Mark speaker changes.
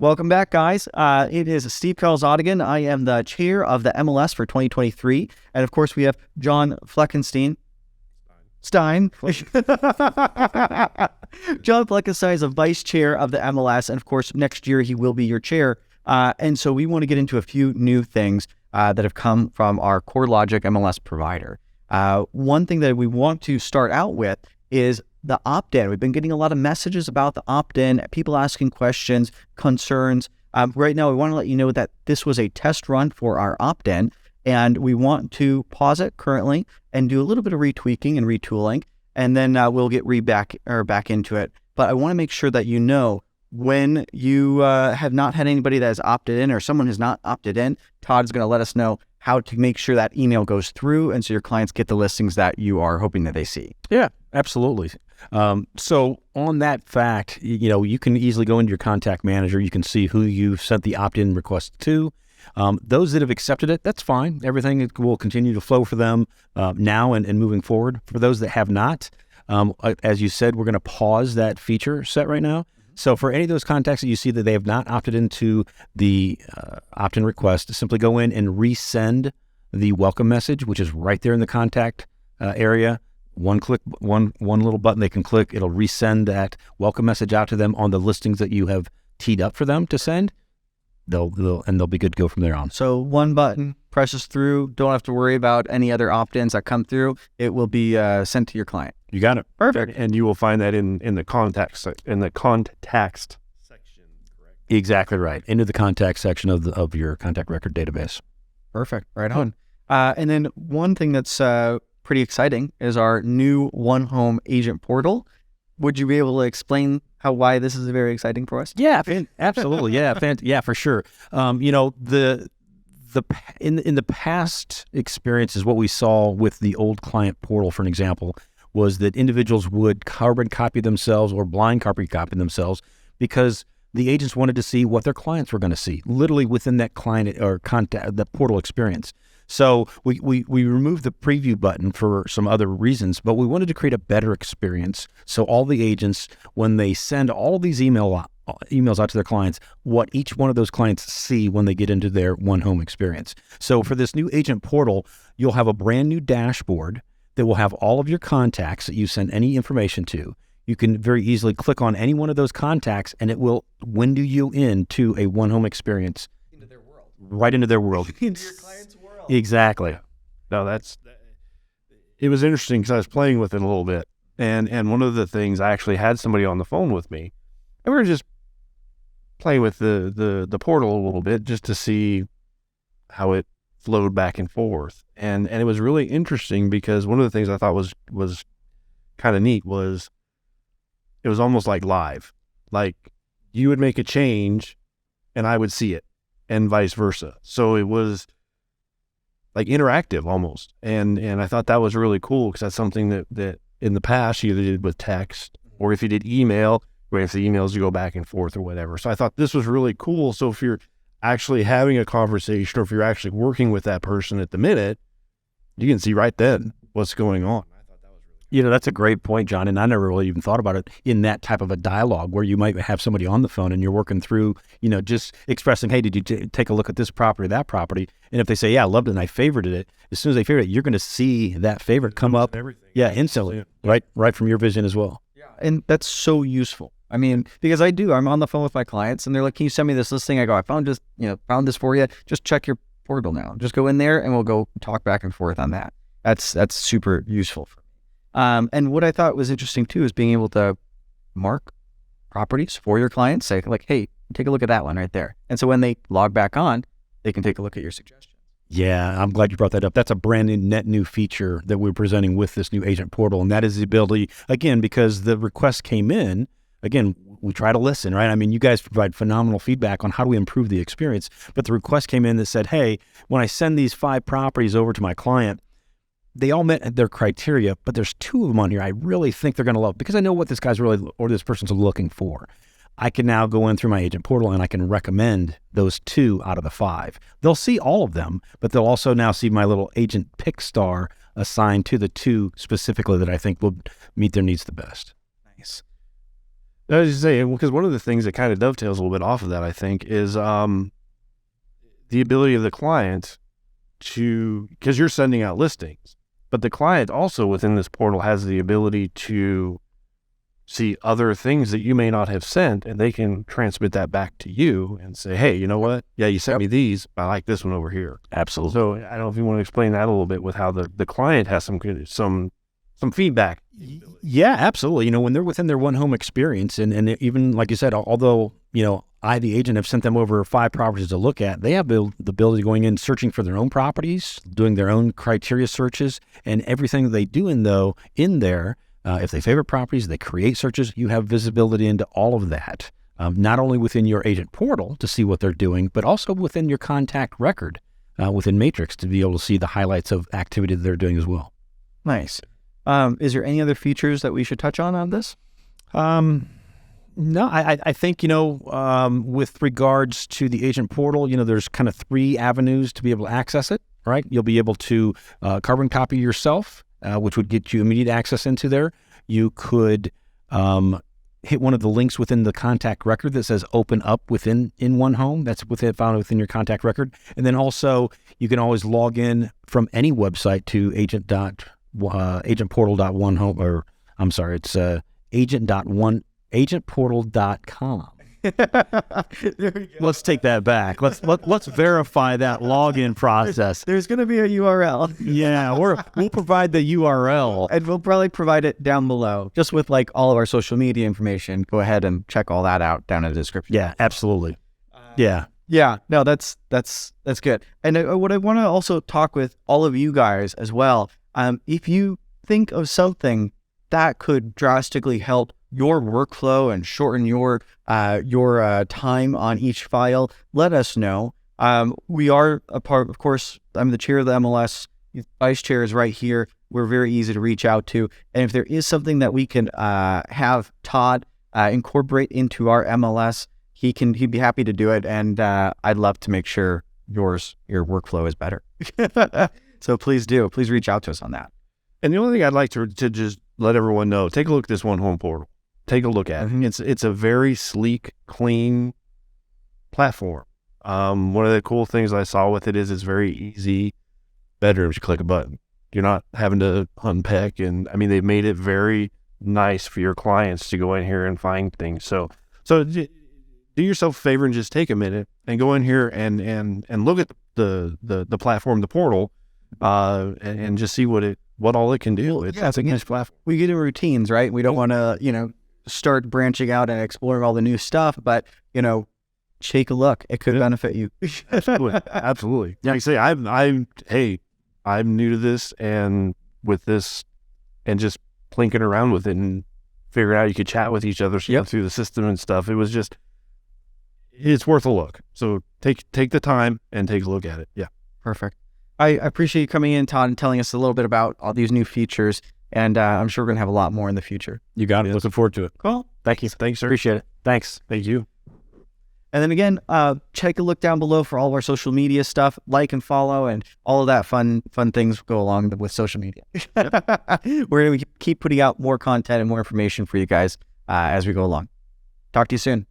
Speaker 1: Welcome back, guys. It is Steve Carlzadigan. I am the chair of the MLS for 2023. And of course, we have John Fleckenstein. Stein. John Fleckenstein is a vice chair of the MLS. And of course, next year he will be your chair. And so we want to get into a few new things that have come from our CoreLogic MLS provider. One thing that we want to start out with is the opt-in. We've been getting a lot of messages about the opt-in, people asking questions, concerns. Right now, we want to let you know that this was a test run for our opt-in, and we want to pause it currently and do a little bit of retweaking and retooling, and then we'll get back into it. But I want to make sure that you know when you have not had anybody that has opted in or someone has not opted in, Todd's going to let us know how to make sure that email goes through and so your clients get the listings that you are hoping that they see.
Speaker 2: Yeah, absolutely. So on that fact, you can easily go into your contact manager. You can see who you've sent the opt-in request to. Those that have accepted it, that's fine. Everything will continue to flow for them now and moving forward. For those that have not, as you said, we're going to pause that feature set right now. So for any of those contacts that you see that they have not opted into the opt-in request, simply go in and resend the welcome message, which is right there in the contact area. One little button they can click. It'll resend that welcome message out to them on the listings that you have teed up for them to send. They'll be good to go from there on.
Speaker 1: So one button presses through. Don't have to worry about any other opt-ins that come through. It will be sent to your client.
Speaker 2: You got it.
Speaker 1: Perfect.
Speaker 3: And you will find that in the contacts section, correct?
Speaker 2: Exactly right. Into the contact section of your contact record database.
Speaker 1: Perfect. Right on. And then one thing that's pretty exciting is our new OneHome Agent Portal. Would you be able to explain why this is very exciting for us?
Speaker 2: Yeah, absolutely. Yeah, for sure. In the past experiences, what we saw with the old client portal, for an example, was that individuals would carbon copy themselves or blind copy themselves because the agents wanted to see what their clients were going to see, literally within that client or contact, the portal experience. So we removed the preview button for some other reasons, but we wanted to create a better experience. So all the agents, when they send all these emails out to their clients, what each one of those clients see when they get into their OneHome experience. So for this new agent portal, you'll have a brand new dashboard that will have all of your contacts that you send any information to. You can very easily click on any one of those contacts and it will window you into a OneHome experience.
Speaker 1: Into their world.
Speaker 2: Right into their world.
Speaker 1: Into your client's world.
Speaker 2: Exactly.
Speaker 3: No, it was interesting because I was playing with it a little bit. And one of the things, I actually had somebody on the phone with me and we were just playing with the portal a little bit just to see how it flowed back and forth. And it was really interesting because one of the things I thought was kind of neat was it was almost like live. Like you would make a change and I would see it and vice versa. So it was like interactive almost. And I thought that was really cool because that's something that in the past you either did with text or if you did email, or if the emails you go back and forth or whatever. So I thought this was really cool. So if you're actually having a conversation or if you're actually working with that person at the minute, you can see right then what's going on. I thought that was really cool.
Speaker 2: That's a great point, John. And I never really even thought about it in that type of a dialogue where you might have somebody on the phone and you're working through, just expressing, hey, did you take a look at this property, that property? And if they say, yeah, I loved it and I favorited it, as soon as they favorite it, you're going to see that favorite come up. Yeah, instantly, right from your vision as well.
Speaker 1: Yeah, and that's so useful. I mean, because I'm on the phone with my clients and they're like, can you send me this listing? I go, I found this for you. Just check your portal now. Just go in there and we'll go talk back and forth on that. That's super useful for me. And what I thought was interesting too is being able to mark properties for your clients, say like, hey, take a look at that one right there. And so when they log back on, they can take a look at your suggestions.
Speaker 2: Yeah, I'm glad you brought that up. That's a brand new, net new feature that we're presenting with this new agent portal. And that is the ability, again, because the request came in, again, we try to listen, right? I mean, you guys provide phenomenal feedback on how do we improve the experience. But the request came in that said, hey, when I send these 5 properties over to my client, they all met their criteria, but there's 2 of them on here I really think they're going to love because I know what this guy's really, or this person's looking for. I can now go in through my agent portal and I can recommend those 2 out of the 5. They'll see all of them, but they'll also now see my little agent pick star assigned to the 2 specifically that I think will meet their needs the best.
Speaker 1: Nice.
Speaker 3: I was just saying, because one of the things that kind of dovetails a little bit off of that, I think, is the ability of the client to, because you're sending out listings, but the client also within this portal has the ability to see other things that you may not have sent, and they can transmit that back to you and say, hey, you know what? Yeah, you sent me these, but I like this one over here.
Speaker 2: Absolutely.
Speaker 3: So I don't know if you want to explain that a little bit with how the client has some feedback.
Speaker 2: Yeah, absolutely. When they're within their OneHome experience, and even like you said, although, I, the agent, have sent them over 5 properties to look at, they have the ability going in, searching for their own properties, doing their own criteria searches, and everything they do in there, if they favorite properties, they create searches, you have visibility into all of that, not only within your agent portal to see what they're doing, but also within your contact record within Matrix to be able to see the highlights of activity that they're doing as well.
Speaker 1: Nice. Is there any other features that we should touch on this?
Speaker 2: No, I think, with regards to the agent portal, there's kind of 3 avenues to be able to access it, right? You'll be able to carbon copy yourself, which would get you immediate access into there. You could hit one of the links within the contact record that says open up in OneHome. That's found within your contact record. And then also you can always log in from any website to agentportal.onehome, or I'm sorry, it's agentportal.com. Let's take that back. Let's verify that login process.
Speaker 1: There's going to be a URL.
Speaker 2: Yeah, we'll provide the URL.
Speaker 1: And we'll probably provide it down below, just with like all of our social media information. Go ahead and check all that out down in the description.
Speaker 2: Yeah, absolutely. Yeah.
Speaker 1: Yeah, no, that's good. And what I want to also talk with all of you guys as well, if you think of something that could drastically help your workflow and shorten your time on each file, let us know. We are a part, of course, I'm the chair of the MLS. Vice chair is right here. We're very easy to reach out to. And if there is something that we can have Todd incorporate into our MLS, he'd be happy to do it. And I'd love to make sure your workflow is better. So please reach out to us on that.
Speaker 3: And the only thing I'd like to just let everyone know, take a look at this OneHome portal. Take a look at it. It's a very sleek, clean platform. One of the cool things I saw with it is it's very easy. Bedrooms, you click a button. You're not having to unpack. And I mean, they've made it very nice for your clients to go in here and find things. So do yourself a favor and just take a minute and go in here and look at the platform, the portal, and just see what all it can do. It's a nice platform.
Speaker 1: We get in routines, right? We don't want to, start branching out and exploring all the new stuff, but, take a look. It could benefit you.
Speaker 3: Absolutely. Like I say, I'm new to this, and with this, and just plinking around with it and figuring out you could chat with each other through the system and stuff. It's worth a look. So take the time and take a look at it. Yeah.
Speaker 1: Perfect. I appreciate you coming in, Todd, and telling us a little bit about all these new features. And I'm sure we're going to have a lot more in the future.
Speaker 2: You got it. Looking forward to it.
Speaker 1: Cool.
Speaker 3: Thank you. Thanks, sir.
Speaker 2: Appreciate it. Thanks.
Speaker 3: Thank you.
Speaker 1: And then again, take a look down below for all of our social media stuff. Like and follow, and all of that fun things go along with social media. We're going to keep putting out more content and more information for you guys as we go along. Talk to you soon.